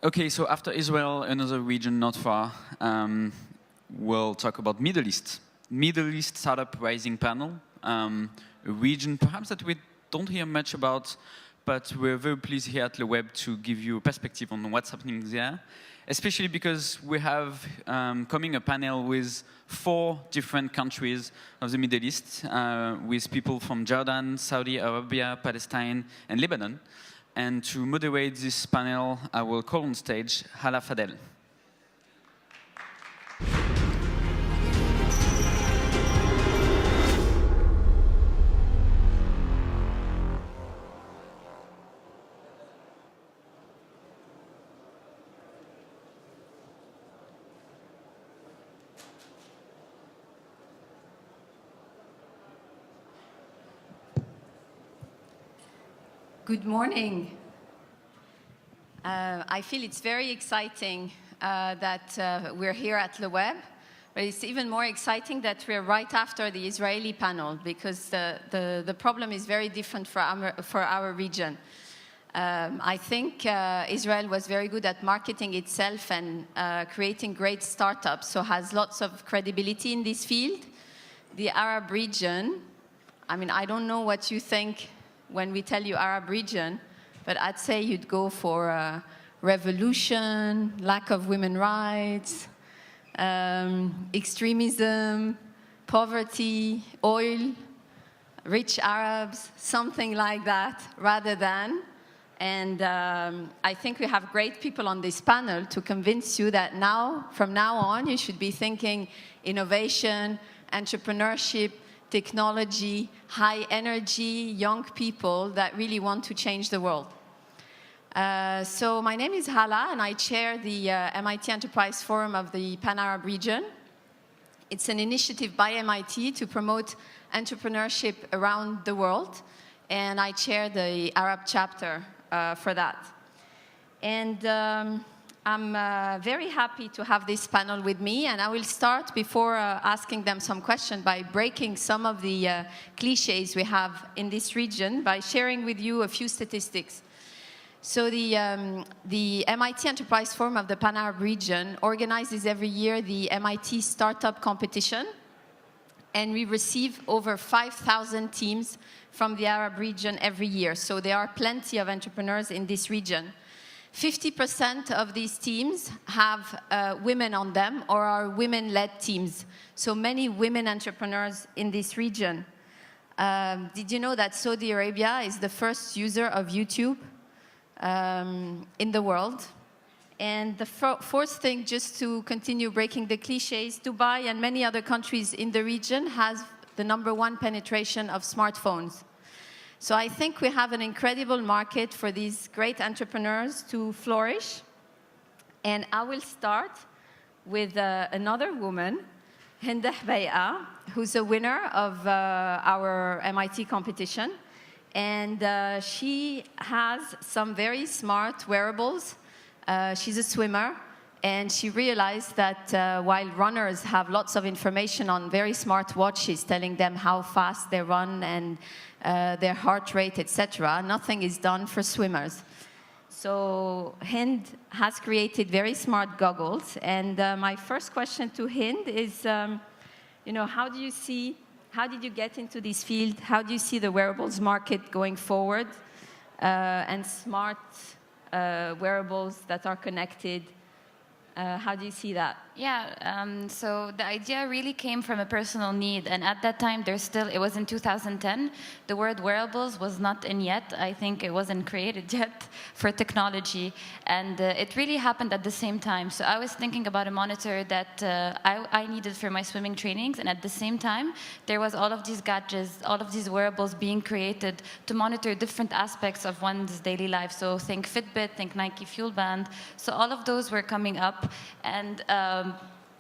Okay, so after Israel, another region not far, we'll talk about Middle East. Middle East Startup Rising Panel, a region perhaps that we don't hear much about, but we're very pleased here at LeWeb to give you a perspective on what's happening there, especially because we have coming a panel with 4 different countries of the Middle East, with people from Jordan, Saudi Arabia, Palestine, and Lebanon. And to moderate this panel, I will call on stage Hala Fadel. Good morning. I feel it's very exciting that we're here at LeWeb, but it's even more exciting that we're right after the Israeli panel because the problem is very different for our region. I think Israel was very good at marketing itself and creating great startups, so has lots of credibility in this field. The Arab region, I mean, I don't know what you think when we tell you Arab region, but I'd say you'd go for revolution, lack of women's rights, extremism, poverty, oil, rich Arabs, something like that, rather than. And I think we have great people on this panel to convince you that now, from now on, you should be thinking innovation, entrepreneurship, technology, high energy, young people that really want to change the world. So my name is Hala, and I chair the MIT Enterprise Forum of the Pan-Arab region. It's an initiative by MIT to promote entrepreneurship around the world, and I chair the Arab chapter for that. And I'm very happy to have this panel with me, and I will start before asking them some questions by breaking some of the cliches we have in this region by sharing with you a few statistics. So the MIT Enterprise Forum of the Pan-Arab region organizes every year the MIT Startup Competition, and we receive over 5,000 teams from the Arab region every year. So there are plenty of entrepreneurs in this region. 50% of these teams have women on them or are women-led teams. So many women entrepreneurs in this region. Did you know that Saudi Arabia is the first user of YouTube in the world? And the fourth thing, just to continue breaking the cliches, Dubai and many other countries in the region has the #1 penetration of smartphones. So I think we have an incredible market for these great entrepreneurs to flourish. And I will start with another woman, Hind, who's a winner of our MIT competition. And she has some very smart wearables. She's a swimmer. And she realized that while runners have lots of information on very smart watches telling them how fast they run and their heart rate, etc., nothing is done for swimmers. So Hind has created very smart goggles. And my first question to Hind is, how did you get into this field? How do you see the wearables market going forward? And smart wearables that are connected. How do you see that? Yeah, so the idea really came from a personal need, and at that time it was in 2010, the word wearables was not in yet. I think it wasn't created yet for technology, and it really happened at the same time. So I was thinking about a monitor that I needed for my swimming trainings, and at the same time there was all of these gadgets, all of these wearables being created to monitor different aspects of one's daily life. So think Fitbit, think Nike Fuel Band. So all of those were coming up, and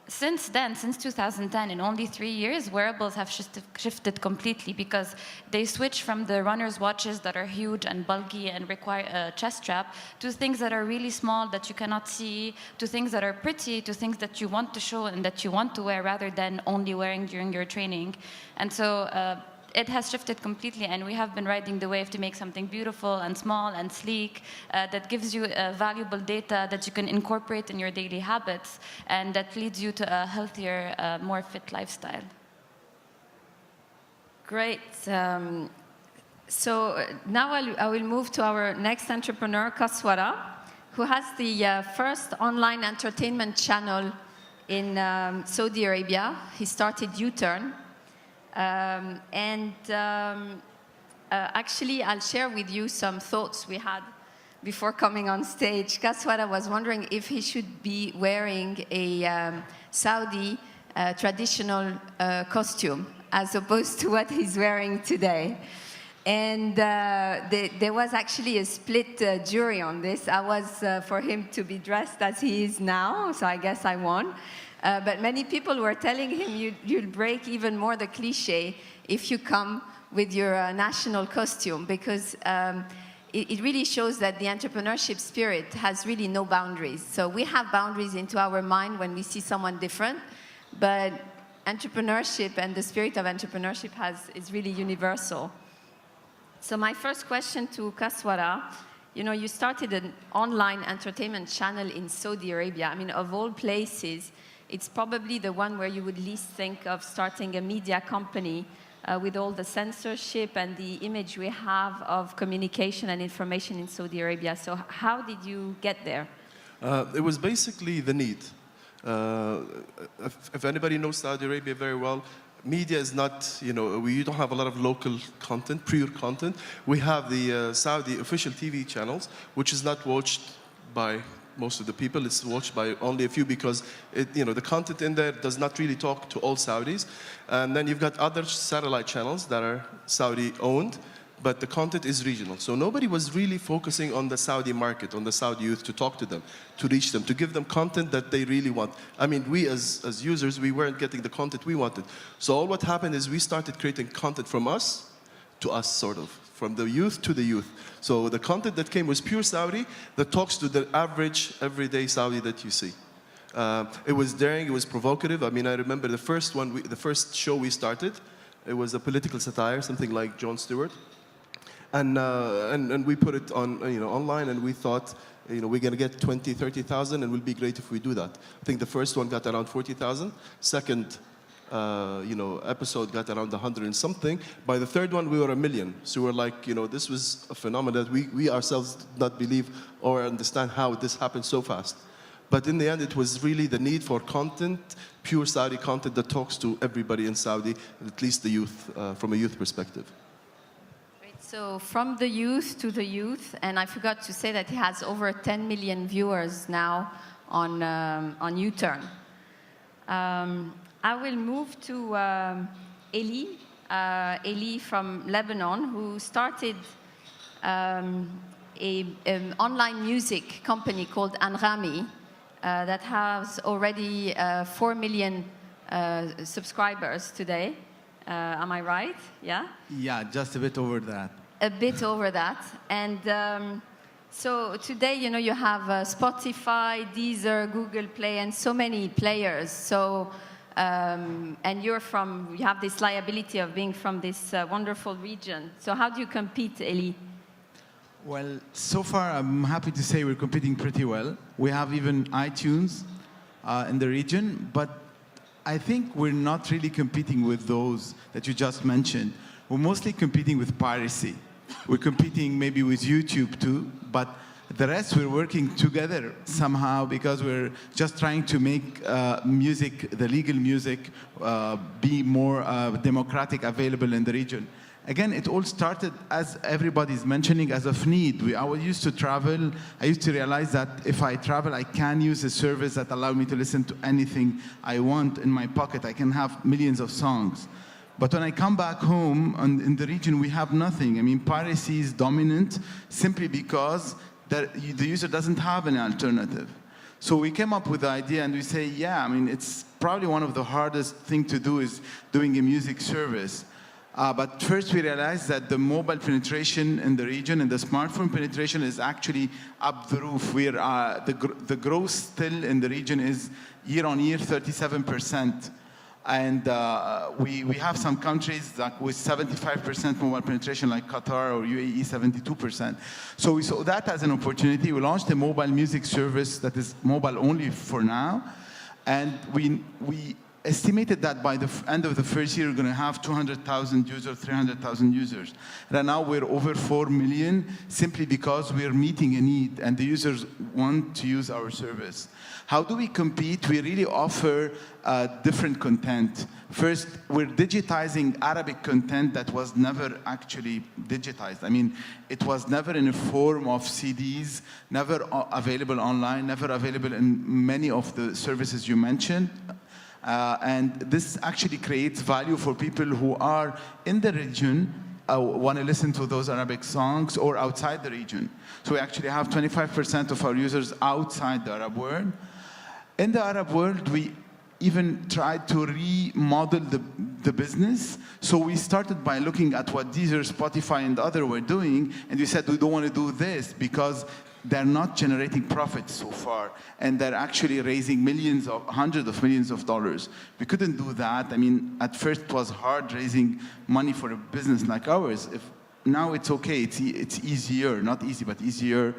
since then, since 2010, in only 3 years, wearables have shifted completely because they switch from the runner's watches that are huge and bulky and require a chest strap to things that are really small that you cannot see, to things that are pretty, to things that you want to show and that you want to wear rather than only wearing during your training. And so it has shifted completely, and we have been riding the wave to make something beautiful and small and sleek that gives you valuable data that you can incorporate in your daily habits, and that leads you to a healthier, more fit lifestyle. Great. So now I will move to our next entrepreneur, Kaswara, who has the first online entertainment channel in Saudi Arabia. He started UTURN. Actually, I'll share with you some thoughts we had before coming on stage. Kaswara was wondering if he should be wearing a Saudi traditional costume as opposed to what he's wearing today. And there was actually a split jury on this. I was for him to be dressed as he is now, so I guess I won. But many people were telling him you'll break even more the cliche if you come with your national costume, because it really shows that the entrepreneurship spirit has really no boundaries. So we have boundaries into our mind when we see someone different, but entrepreneurship and the spirit of entrepreneurship is really universal. So my first question to Kaswara, you started an online entertainment channel in Saudi Arabia. I mean, of all places, it's probably the one where you would least think of starting a media company with all the censorship and the image we have of communication and information in Saudi Arabia. So how did you get there? It was basically the need. If anybody knows Saudi Arabia very well, media is not, we don't have a lot of local content, pure content. We have the Saudi official TV channels, which is not watched by most of the people. It's watched by only a few because the content in there does not really talk to all Saudis. And then you've got other satellite channels that are Saudi owned, but the content is regional. So nobody was really focusing on the Saudi market, on the Saudi youth, to talk to them, to reach them, to give them content that they really want. I mean, we as users, we weren't getting the content we wanted. So all what happened is we started creating content from us to us, sort of, from the youth to the youth. So the content that came was pure Saudi, that talks to the average, everyday Saudi that you see. It was daring, it was provocative. I mean, I remember the first show we started, it was a political satire, something like Jon Stewart. And we put it on, online, and we thought, we're going to get 20, 30,000, and it will be great if we do that. I think the first one got around 40,000. Second, episode got around 100 and something. By the third one, we were 1 million. So we're like, this was a phenomenon that we ourselves did not believe or understand how this happened so fast. But in the end, it was really the need for content, pure Saudi content that talks to everybody in Saudi, at least the youth, from a youth perspective. So from the youth to the youth, and I forgot to say that he has over 10 million viewers now on UTURN. I will move to Elie, Elie from Lebanon, who started an online music company called Anghami that has already 4 million subscribers today. Am I right? Yeah? Yeah, just a bit over that. A bit over that. And so today, you have Spotify, Deezer, Google Play, and so many players. So, and you have this liability of being from this wonderful region. So how do you compete, Elie? Well, so far, I'm happy to say we're competing pretty well. We have even iTunes in the region, but I think we're not really competing with those that you just mentioned. We're mostly competing with piracy. We're competing maybe with YouTube too, but the rest we're working together somehow because we're just trying to make music, the legal music, be more democratic, available in the region. Again, it all started, as everybody's mentioning, as of need. I used to travel. I used to realize that if I travel, I can use a service that allows me to listen to anything I want in my pocket. I can have millions of songs. But when I come back home, in the region, we have nothing. I mean, piracy is dominant simply because the user doesn't have an alternative. So we came up with the idea, and we say, yeah, I mean, it's probably one of the hardest things to do is doing a music service. But first we realized that the mobile penetration in the region and the smartphone penetration is actually up the roof. The growth still in the region is year on year 37%. And we have some countries like with 75% mobile penetration, like Qatar or UAE, 72%. So we saw that as an opportunity. We launched a mobile music service that is mobile only for now. And we estimated that by the end of the first year, we're going to have 200,000 users, 300,000 users. Right now, we're over 4 million simply because we're meeting a need and the users want to use our service. How do we compete? We really offer different content. First, we're digitizing Arabic content that was never actually digitized. I mean, it was never in a form of CDs, never available online, never available in many of the services you mentioned. And this actually creates value for people who are in the region, want to listen to those Arabic songs, or outside the region. So we actually have 25% of our users outside the Arab world. In the Arab world, we even tried to remodel the business. So we started by looking at what Deezer, Spotify, and others were doing, and we said we don't want to do this because they're not generating profits so far, and they're actually raising hundreds of millions of dollars. We couldn't do that. I mean, at first it was hard raising money for a business like ours. Now it's okay. It's easier, not easy, but easier.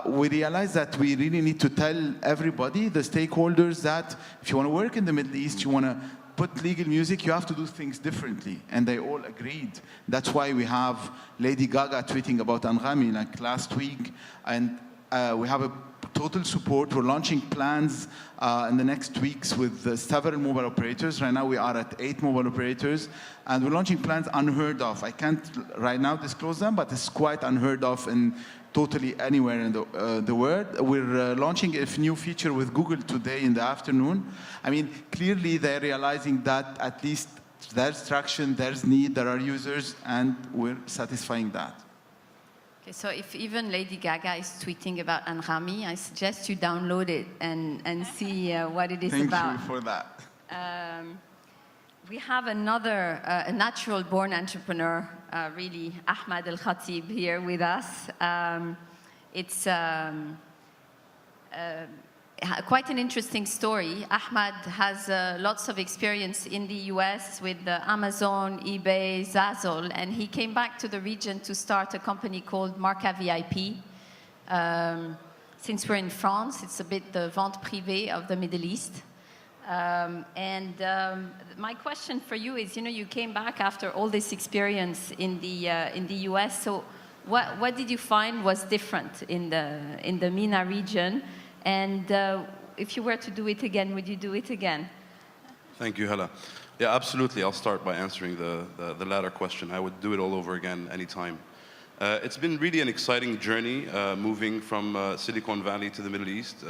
We realized that we really need to tell everybody, the stakeholders, that if you want to work in the Middle East, you want to put legal music, you have to do things differently. And they all agreed. That's why we have Lady Gaga tweeting about Anghami like last week. And we have a total support. We're launching plans in the next weeks with several mobile operators. Right now we are at 8 mobile operators. And we're launching plans unheard of. I can't right now disclose them, but it's quite unheard of in totally anywhere in the world. We're launching a new feature with Google today in the afternoon. I mean, clearly they're realizing that at least there's traction, there's need, there are users, and we're satisfying that. Okay, so if even Lady Gaga is tweeting about Anghami, I suggest you download it and see what it is about. Thank you for that. We have another, a natural-born entrepreneur, really, Ahmaed Al-Khatib here with us. It's quite an interesting story. Ahmaed has lots of experience in the US with Amazon, eBay, Zazzle, and he came back to the region to start a company called MarkaVIP. Since we're in France, it's a bit the vente privée of the Middle East. My question for you is, you came back after all this experience in the US. So, what did you find was different in the MENA region? And if you were to do it again, would you do it again? Thank you, Hala. Yeah, absolutely. I'll start by answering the latter question. I would do it all over again anytime. It's been really an exciting journey moving from Silicon Valley to the Middle East.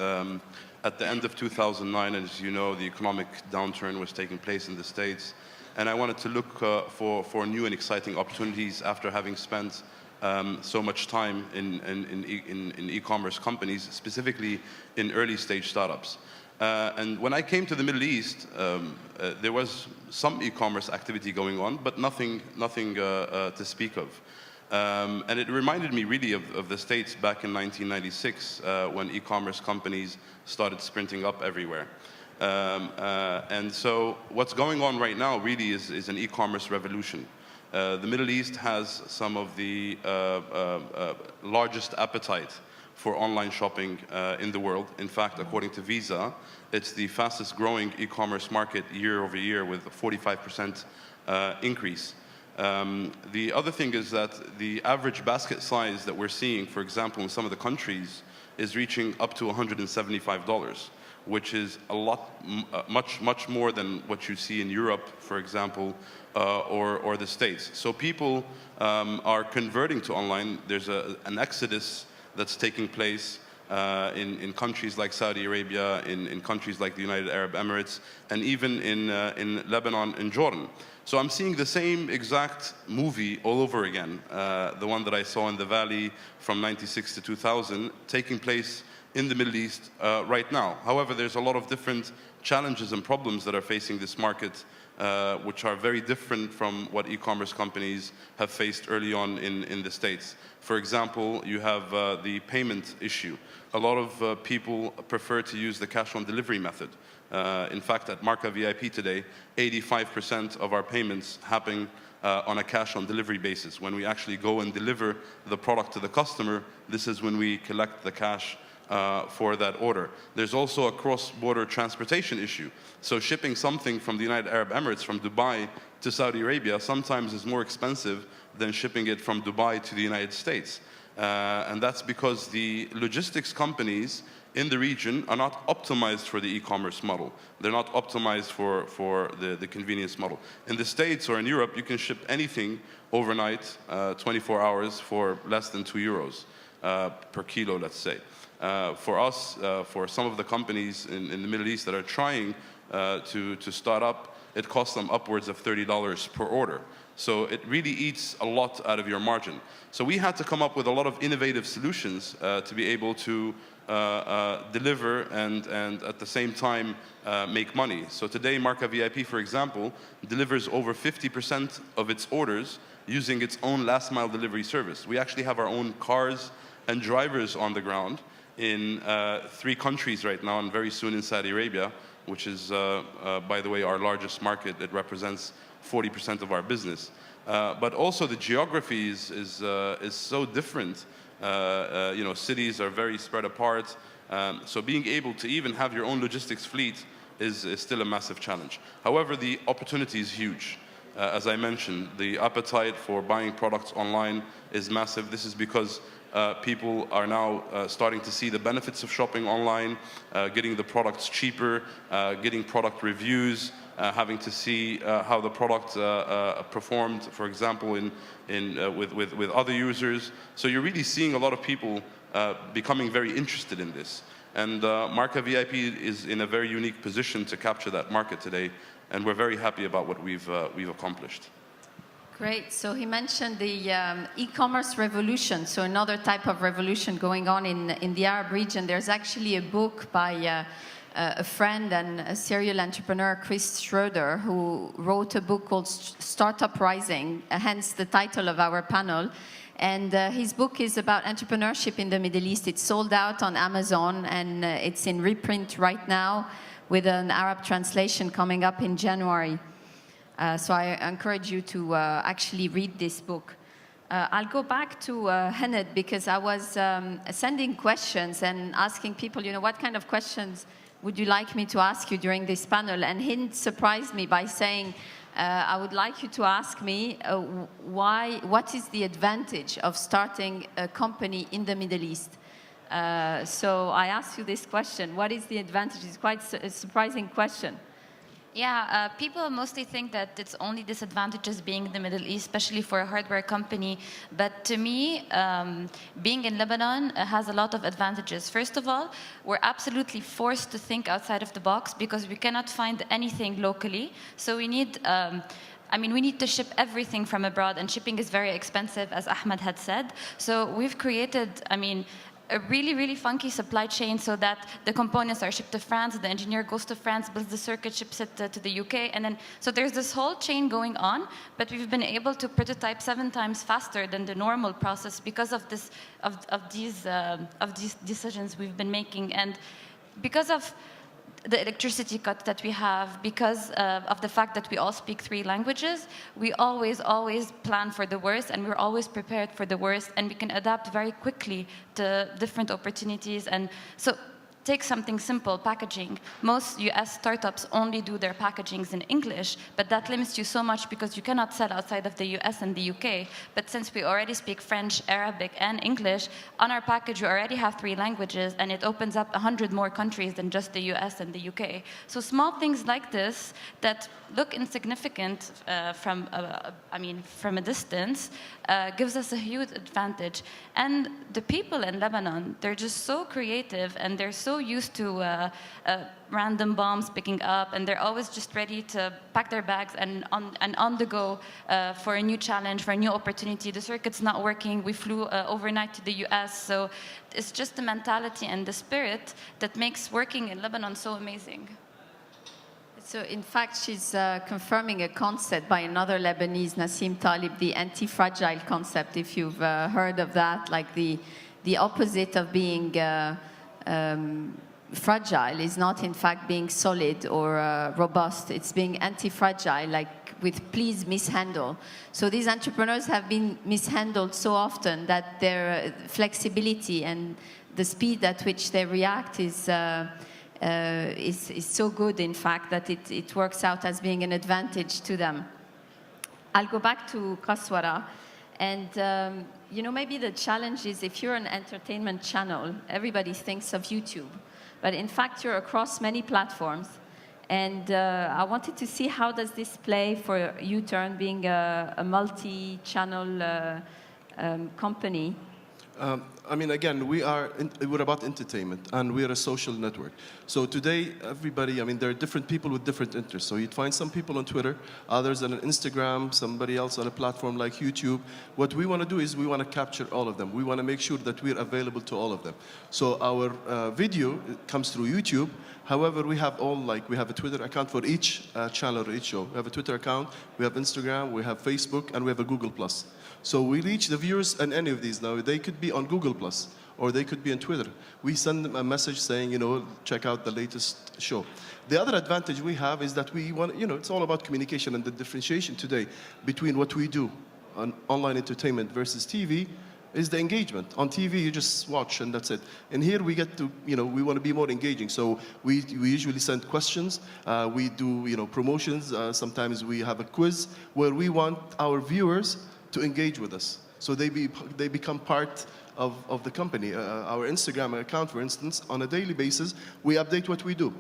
At the end of 2009, as you know, the economic downturn was taking place in the States. And I wanted to look for new and exciting opportunities after having spent so much time in e-commerce companies, specifically in early stage startups. And when I came to the Middle East, there was some e-commerce activity going on, but nothing to speak of. And it reminded me really of the States back in 1996 when e-commerce companies started sprinting up everywhere. And so what's going on right now really is an e-commerce revolution. The Middle East has some of the largest appetite for online shopping in the world. In fact, according to Visa, it's the fastest growing e-commerce market year over year with a 45% increase. The other thing is that the average basket size that we're seeing, for example, in some of the countries, is reaching up to $175, which is a lot, much more than what you see in Europe, for example, or the States. So people are converting to online. There's an exodus that's taking place in countries like Saudi Arabia, in countries like the United Arab Emirates, and even in Lebanon and Jordan. So I'm seeing the same exact movie all over again, the one that I saw in the Valley from 96 to 2000, taking place in the Middle East right now. However, there's a lot of different challenges and problems that are facing this market, which are very different from what e-commerce companies have faced early on in the States. For example, you have the payment issue. A lot of people prefer to use the cash-on-delivery method. In fact, at MarkaVIP today, 85% of our payments happen on a cash-on-delivery basis. When we actually go and deliver the product to the customer, this is when we collect the cash for that order. There's also a cross-border transportation issue. So shipping something from the United Arab Emirates, from Dubai to Saudi Arabia, sometimes is more expensive than shipping it from Dubai to the United States. And that's because the logistics companies in the region are not optimized for the e-commerce model. They're not optimized for the convenience model. In the States or in Europe, you can ship anything overnight, 24 hours, for less than €2 per kilo, let's say. For us, for some of the companies in the Middle East that are trying to start up, it costs them upwards of $30 per order. So it really eats a lot out of your margin. So we had to come up with a lot of innovative solutions to be able to deliver and at the same time make money. So today, MarkaVIP, for example, delivers over 50% of its orders using its own last mile delivery service. We actually have our own cars and drivers on the ground in 3 countries right now, and very soon in Saudi Arabia, which is, by the way, our largest market. It represents 40% of our business. But also the geography is so different. You know, cities are very spread apart. So being able to even have your own logistics fleet is still a massive challenge. However, the opportunity is huge. As I mentioned, the appetite for buying products online is massive. This is because people are now starting to see the benefits of shopping online, getting the products cheaper, getting product reviews, having to see how the product performed, for example, with other users. So you're really seeing a lot of people becoming very interested in this. And MarkaVIP is in a very unique position to capture that market today, and we're very happy about what we've accomplished. Great. So he mentioned the e-commerce revolution, so another type of revolution going on in the Arab region. There's actually a book by a friend and a serial entrepreneur, Chris Schroeder, who wrote a book called Startup Rising, hence the title of our panel. And his book is about entrepreneurship in the Middle East. It's sold out on Amazon, and it's in reprint right now with an Arab translation coming up in January. So I encourage you to actually read this book. I'll go back to Hind, because I was sending questions and asking people, you know, what kind of questions would you like me to ask you during this panel? And Hind surprised me by saying, I would like you to ask me what is the advantage of starting a company in the Middle East? So I asked you this question, what is the advantage? It's quite a surprising question. Yeah, people mostly think that it's only disadvantages being in the Middle East, especially for a hardware company. But to me, being in Lebanon has a lot of advantages. First of all, we're absolutely forced to think outside of the box because we cannot find anything locally. So we need we need to ship everything from abroad, and shipping is very expensive, as Ahmed had said. So we've created, a really, really funky supply chain so that the components are shipped to France, the engineer goes to France, builds the circuit, ships it to the UK, and then, so there's this whole chain going on, but we've been able to prototype 7 times faster than the normal process because of this, of these decisions we've been making, and because of the electricity cut that we have, because of the fact that we all speak 3 languages, we always plan for the worst, and we're always prepared for the worst, and we can adapt very quickly to different opportunities. And so take something simple, packaging. Most US startups only do their packagings in English, but that limits you so much because you cannot sell outside of the US and the UK. But since we already speak French, Arabic, and English, on our package we already have 3 languages, and it opens up 100 more countries than just the US and the UK. So small things like this that look insignificant from a distance gives us a huge advantage. And the people in Lebanon, they're just so creative, and they're so used to random bombs picking up, and they're always just ready to pack their bags and on the go for a new challenge, for a new opportunity. The circuit's not working, we flew overnight to the US, so it's just the mentality and the spirit that makes working in Lebanon so amazing. So in fact, she's confirming a concept by another Lebanese, Nassim Talib, the anti-fragile concept, if you've heard of that, like the opposite of being fragile is not in fact being solid or robust. It's being anti-fragile, like with please mishandle. So these entrepreneurs have been mishandled so often that their flexibility and the speed at which they react is so good, in fact, that it works out as being an advantage to them. I'll go back to Kaswara. And maybe the challenge is if you're an entertainment channel, everybody thinks of YouTube. But in fact, you're across many platforms. And I wanted to see how does this play for UTURN being a multi-channel company. I mean, again, we're about entertainment, and we're a social network. So today, everybody, I mean, there are different people with different interests. So you'd find some people on Twitter, others on Instagram, somebody else on a platform like YouTube. What we want to do is we want to capture all of them. We want to make sure that we're available to all of them. So our video comes through YouTube. However, we have we have a Twitter account for each channel or each show. We have a Twitter account, we have Instagram, we have Facebook, and we have a Google+. So we reach the viewers on any of these now. They could be on Google+, or they could be on Twitter. We send them a message saying, check out the latest show. The other advantage we have is that we want, it's all about communication, and the differentiation today between what we do on online entertainment versus TV is the engagement. On TV, you just watch and that's it. And here we get to, we want to be more engaging. So we usually send questions. We do, promotions. Sometimes we have a quiz where we want our viewers to engage with us. So they become part of the company. Our Instagram account, for instance, on a daily basis, we update what we do.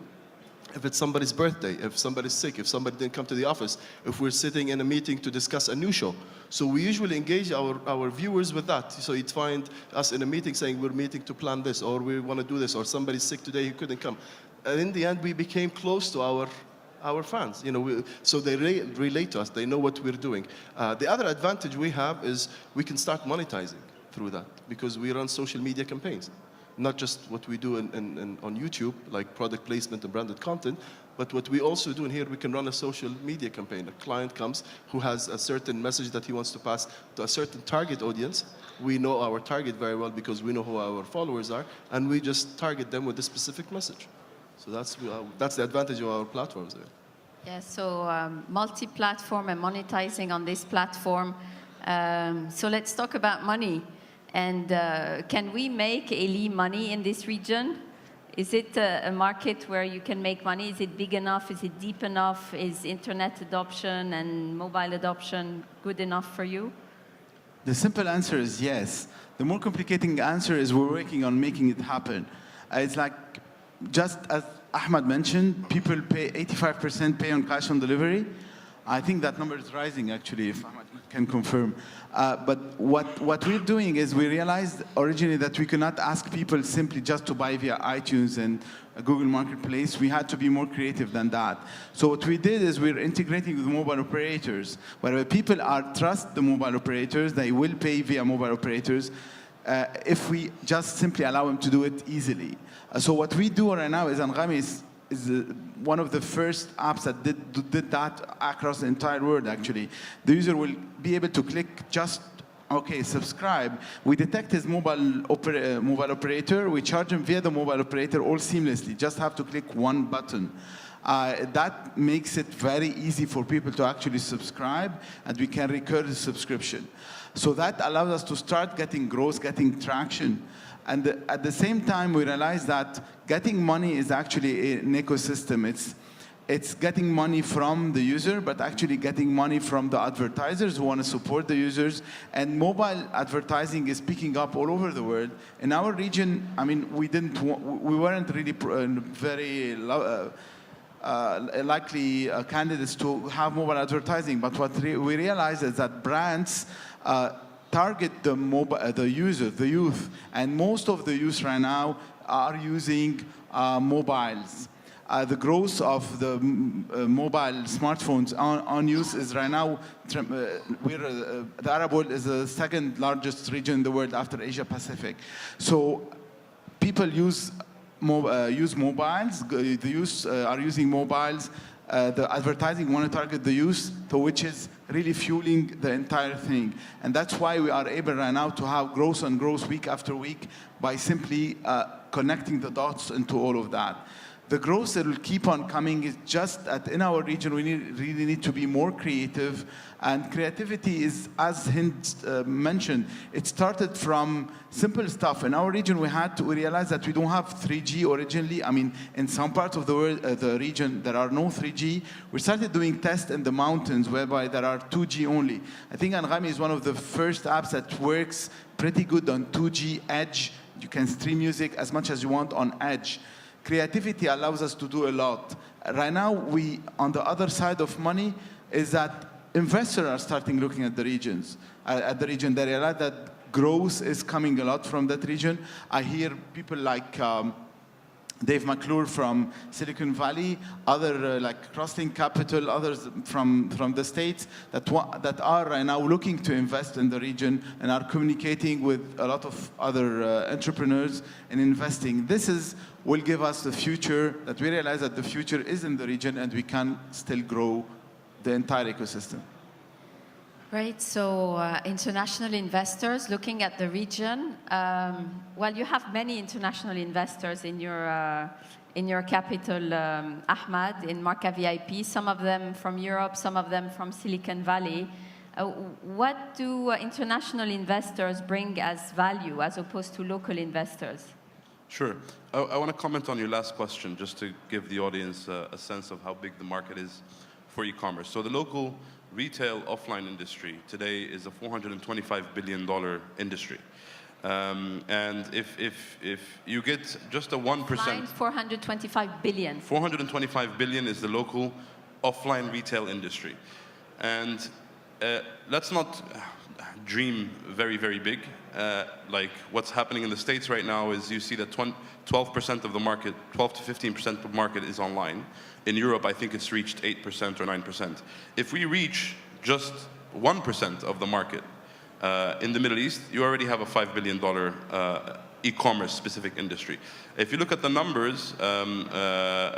If it's somebody's birthday, if somebody's sick, if somebody didn't come to the office, if we're sitting in a meeting to discuss a new show. So we usually engage our viewers with that. So you'd find us in a meeting saying we're meeting to plan this, or we want to do this, or somebody's sick today, he couldn't come. And in the end, we became close to our fans. So they relate to us, they know what we're doing. The other advantage we have is we can start monetizing through that, because we run social media campaigns. Not just what we do on YouTube, like product placement and branded content, but what we also do in here, we can run a social media campaign. A client comes who has a certain message that he wants to pass to a certain target audience. We know our target very well because we know who our followers are, and we just target them with a specific message. So that's the advantage of our platforms there. Yeah, so multi-platform and monetizing on this platform. So let's talk about money. And can we make Elie money in this region? Is it a market where you can make money? Is it big enough? Is it deep enough? Is internet adoption and mobile adoption good enough for you? The simple answer is yes. The more complicating answer is we're working on making it happen. It's like, just as Ahmed mentioned, people pay 85% pay on cash on delivery. I think that number is rising, actually, if Ahmed can confirm. But what we're doing is we realized originally that we cannot ask people simply just to buy via iTunes and Google Marketplace. We had to be more creative than that. So what we did is we're integrating with mobile operators, where people trust the mobile operators, they will pay via mobile operators if we just simply allow them to do it easily. So what we do right now is Anghami is one of the first apps that did that across the entire world, actually. The user will be able to click just, okay, subscribe. We detect his mobile operator. We charge him via the mobile operator all seamlessly. Just have to click one button. That makes it very easy for people to actually subscribe, and we can recur the subscription. So that allows us to start getting growth, getting traction. And at the same time, we realize that getting money is actually an ecosystem. It's getting money from the user, but actually getting money from the advertisers who want to support the users. And mobile advertising is picking up all over the world. In our region, I mean, we weren't really very likely candidates to have mobile advertising. But what we realized is that brands target the user, the youth, and most of the youth right now are using mobiles. The growth of the mobile smartphones on use is right now, the Arab world is the second largest region in the world after Asia Pacific. So people use mobiles, the youth are using mobiles the advertising want to target the youth, to which is really fueling the entire thing. And that's why we are able right now to have growth and growth week after week by simply connecting the dots into all of that. The growth that will keep on coming is just that in our region, we really need to be more creative. And creativity is, as Hind mentioned, it started from simple stuff. In our region, we realized that we don't have 3G originally. I mean, in some parts of the world, the region, there are no 3G. We started doing tests in the mountains whereby there are 2G only. I think Anghami is one of the first apps that works pretty good on 2G edge. You can stream music as much as you want on edge. Creativity allows us to do a lot. Right now, on the other side of money is that investors are starting looking at the regions. They realize that growth is coming a lot from that region. I hear people like Dave McClure from Silicon Valley, other like Crosslink Capital, others from the States that are right now looking to invest in the region and are communicating with a lot of other entrepreneurs in investing. This will give us the future, that we realize that the future is in the region and we can still grow the entire ecosystem. Great. So international investors looking at the region. Well, you have many international investors in your capital, Ahmaed, in MarkaVIP. Some of them from Europe, some of them from Silicon Valley. What do international investors bring as value as opposed to local investors? Sure. I want to comment on your last question just to give the audience a sense of how big the market is for e-commerce. So the local retail offline industry today is a $425 billion industry. And if you get just a 1%... Offline, 425 billion. 425 billion is the local offline retail industry. And let's not dream very, very big. Like what's happening in the States right now is you see that 12% of the market, 12 to 15% of the market is online. In Europe, I think it's reached 8% or 9%. If we reach just 1% of the market in the Middle East, you already have a $5 billion e-commerce specific industry. If you look at the numbers, the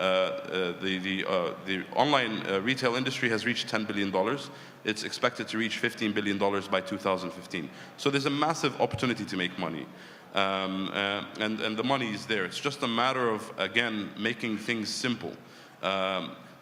online retail industry has reached $10 billion. It's expected to reach $15 billion by 2015. So there's a massive opportunity to make money. And the money is there. It's just a matter of, again, making things simple.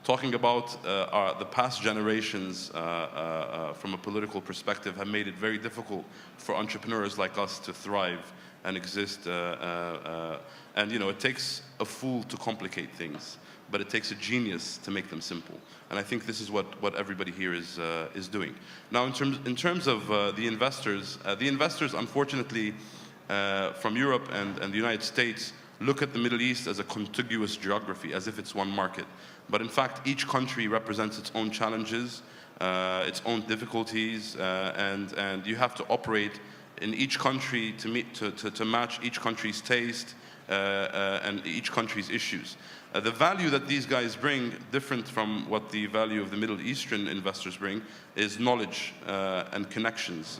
Talking about the past generations from a political perspective have made it very difficult for entrepreneurs like us to thrive and exist. And you know, it takes a fool to complicate things, but it takes a genius to make them simple. And I think this is what everybody here is doing. Now, in terms of the investors unfortunately from Europe and the United States look at the Middle East as a contiguous geography, as if it's one market. But in fact, each country represents its own challenges, its own difficulties, and you have to operate in each country to match each country's taste and each country's issues. The value that these guys bring, different from what the value of the Middle Eastern investors bring, is knowledge and connections.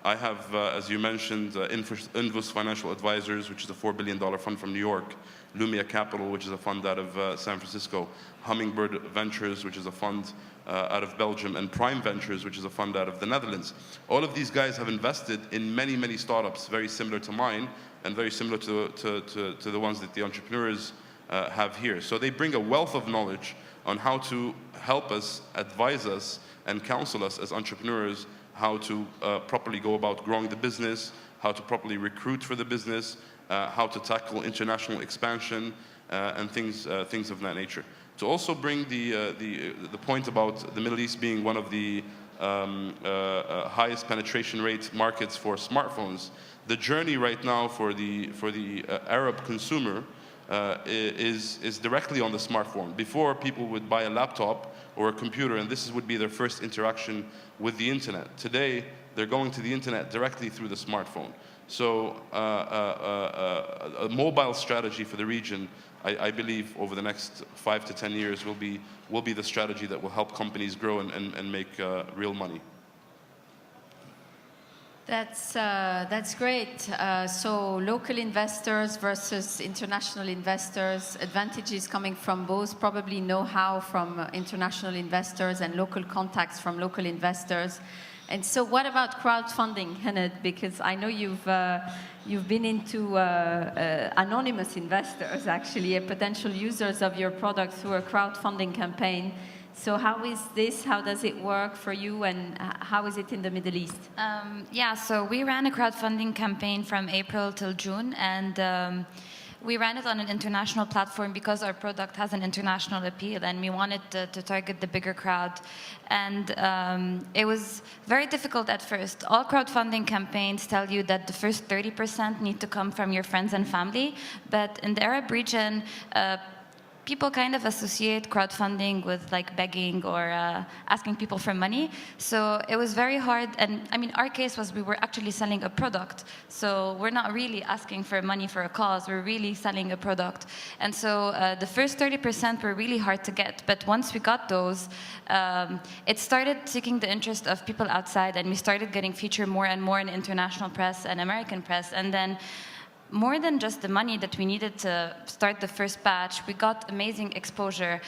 I have, as you mentioned, Invus Financial Advisors, which is a $4 billion fund from New York, Lumia Capital, which is a fund out of San Francisco, Hummingbird Ventures, which is a fund out of Belgium, and Prime Ventures, which is a fund out of the Netherlands. All of these guys have invested in many, many startups very similar to mine and very similar to the ones that the entrepreneurs have here. So they bring a wealth of knowledge on how to help us, advise us, and counsel us as entrepreneurs how to properly go about growing the business, how to properly recruit for the business, how to tackle international expansion, and things of that nature. To also bring the point about the Middle East being one of the highest penetration rate markets for smartphones, the journey right now for the Arab consumer is directly on the smartphone. Before, people would buy a laptop or a computer, and this would be their first interaction with the internet. Today, they're going to the internet directly through the smartphone. So a mobile strategy for the region, I believe, over the next 5 to 10 years will be the strategy that will help companies grow and make real money. That's great. So local investors versus international investors, advantages coming from both, probably know-how from international investors and local contacts from local investors. And so what about crowdfunding, Hind? Because I know you've been into anonymous investors, actually, potential users of your product through a crowdfunding campaign. So how is this? How does it work for you, and how is it in the Middle East? Yeah, so we ran a crowdfunding campaign from April till June, and we ran it on an international platform because our product has an international appeal, and we wanted to target the bigger crowd. And it was very difficult at first. All crowdfunding campaigns tell you that the first 30% need to come from your friends and family, but in the Arab region, people kind of associate crowdfunding with like begging or asking people for money. So it was very hard. And I mean, our case was we were actually selling a product. So we're not really asking for money for a cause. We're really selling a product. And so the first 30% were really hard to get. But once we got those, it started seeking the interest of people outside. And we started getting featured more and more in international press and American press. And then more than just the money that we needed to start the first batch, we got amazing exposure.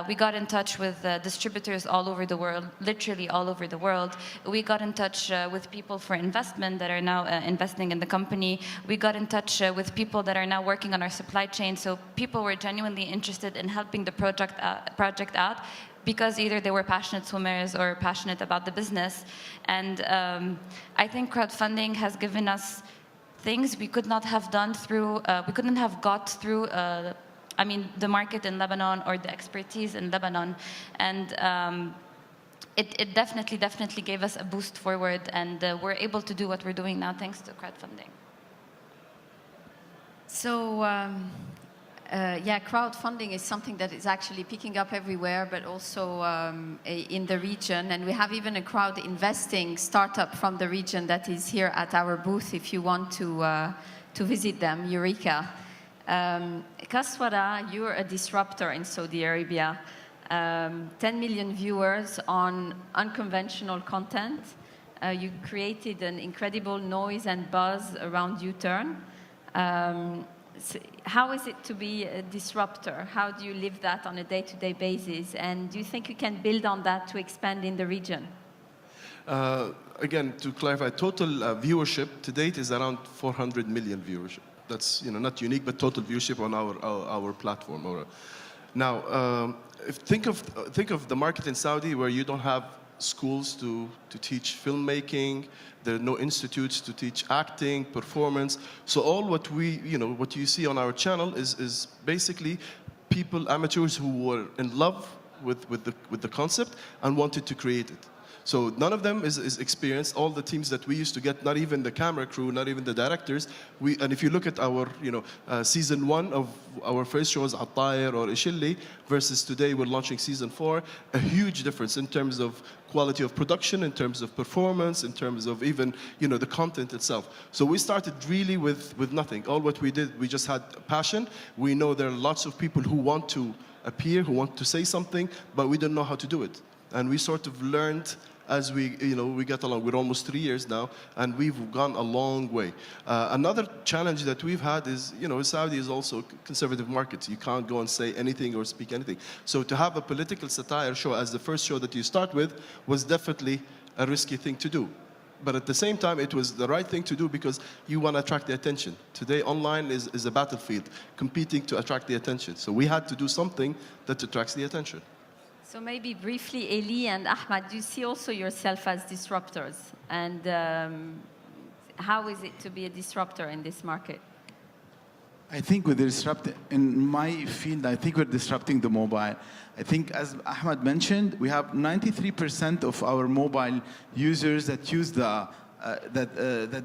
We got in touch with distributors all over the world, literally all over the world. We got in touch with people for investment that are now investing in the company. We got in touch with people that are now working on our supply chain. So people were genuinely interested in helping the project out, because either they were passionate swimmers or passionate about the business. And I think crowdfunding has given us things we could not have done through, we couldn't have got through, I mean, the market in Lebanon or the expertise in Lebanon. And it definitely gave us a boost forward, and we're able to do what we're doing now thanks to crowdfunding. So, yeah, crowdfunding is something that is actually picking up everywhere, but also in the region. And we have even a crowd investing startup from the region that is here at our booth if you want to visit them, Eureka. Kaswara, you're a disruptor in Saudi Arabia. 10 million viewers on unconventional content. You created an incredible noise and buzz around UTURN. So how is it to be a disruptor? How do you live that on a day-to-day basis? And do you think you can build on that to expand in the region? Again, to clarify, total viewership to date is around 400 million viewership. That's not unique, but total viewership on our platform. Now, think of the market in Saudi where you don't have schools to teach filmmaking. There are no institutes to teach acting, performance. So all what what you see on our channel is basically people, amateurs who were in love with the concept and wanted to create it. So none of them is experienced. All the teams that we used to get, not even the camera crew, not even the directors. And if you look at our season 1 of our first shows, Al-Khatib or Elie, versus today we're launching season 4, a huge difference in terms of quality of production, in terms of performance, in terms of even the content itself. So we started really with nothing. All what we did, we just had passion. We know there are lots of people who want to appear, who want to say something, but we didn't know how to do it. And we sort of learned as we get along. We're almost 3 years now, and we've gone a long way. Another challenge that we've had is, Saudi is also a conservative market. You can't go and say anything or speak anything. So to have a political satire show as the first show that you start with was definitely a risky thing to do. But at the same time, it was the right thing to do because you want to attract the attention. Today, online is a battlefield, competing to attract the attention. So we had to do something that attracts the attention. So maybe briefly, Elie and Ahmaed, do you see also yourself as disruptors? And how is it to be a disruptor in this market? I think in my field, I think we're disrupting the mobile. I think, as Ahmaed mentioned, we have 93% of our mobile users that use that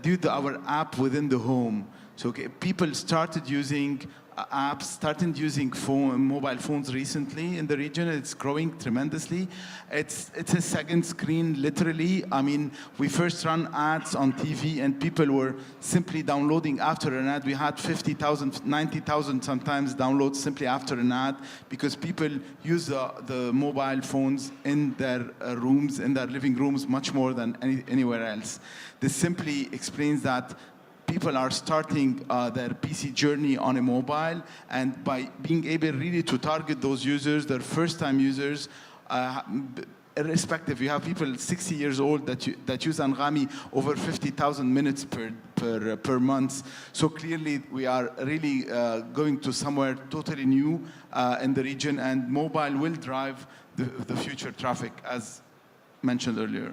do our app within the home. So people started using apps, started using mobile phones recently in the region. It's growing tremendously. It's a second screen, literally. I mean, we first ran ads on TV, and people were simply downloading after an ad. We had 50,000, 90,000 sometimes downloads simply after an ad, because people use the mobile phones in their rooms, in their living rooms, much more than anywhere else. This simply explains that people are starting their PC journey on a mobile, and by being able really to target those users, their first-time users, irrespective, you have people 60 years old that use Anghami over 50,000 minutes per month. So clearly, we are really going to somewhere totally new in the region, and mobile will drive the future traffic, as mentioned earlier.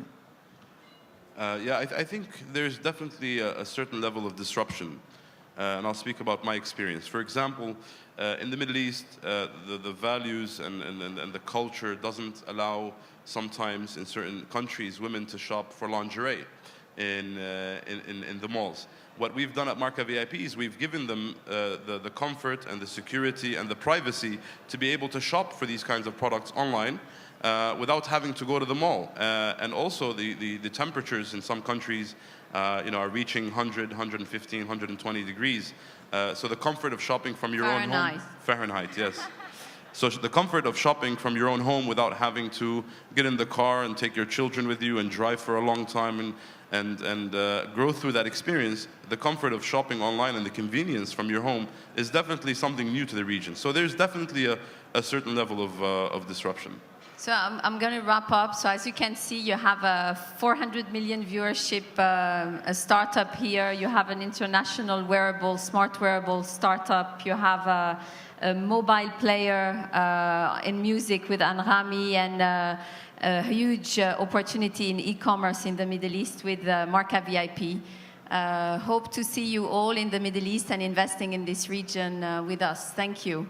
Yeah, I think there's definitely a certain level of disruption, and I'll speak about my experience. For example, in the Middle East, the values and the culture doesn't allow sometimes in certain countries women to shop for lingerie in the malls. What we've done at MarkaVIP is we've given them the comfort and the security and the privacy to be able to shop for these kinds of products online, without having to go to the mall. And also the temperatures in some countries are reaching 100, 115, 120 degrees. So the comfort of shopping from your own home. Fahrenheit, yes. So the comfort of shopping from your own home without having to get in the car and take your children with you and drive for a long time and grow through that experience, the comfort of shopping online and the convenience from your home is definitely something new to the region. So there's definitely a certain level of disruption. So I'm going to wrap up. So as you can see, you have a 400 million viewership, a startup here. You have an international wearable, smart wearable startup. You have a mobile player in music with Anghami, and a huge opportunity in e-commerce in the Middle East with MarkaVIP. Hope to see you all in the Middle East and investing in this region with us. Thank you.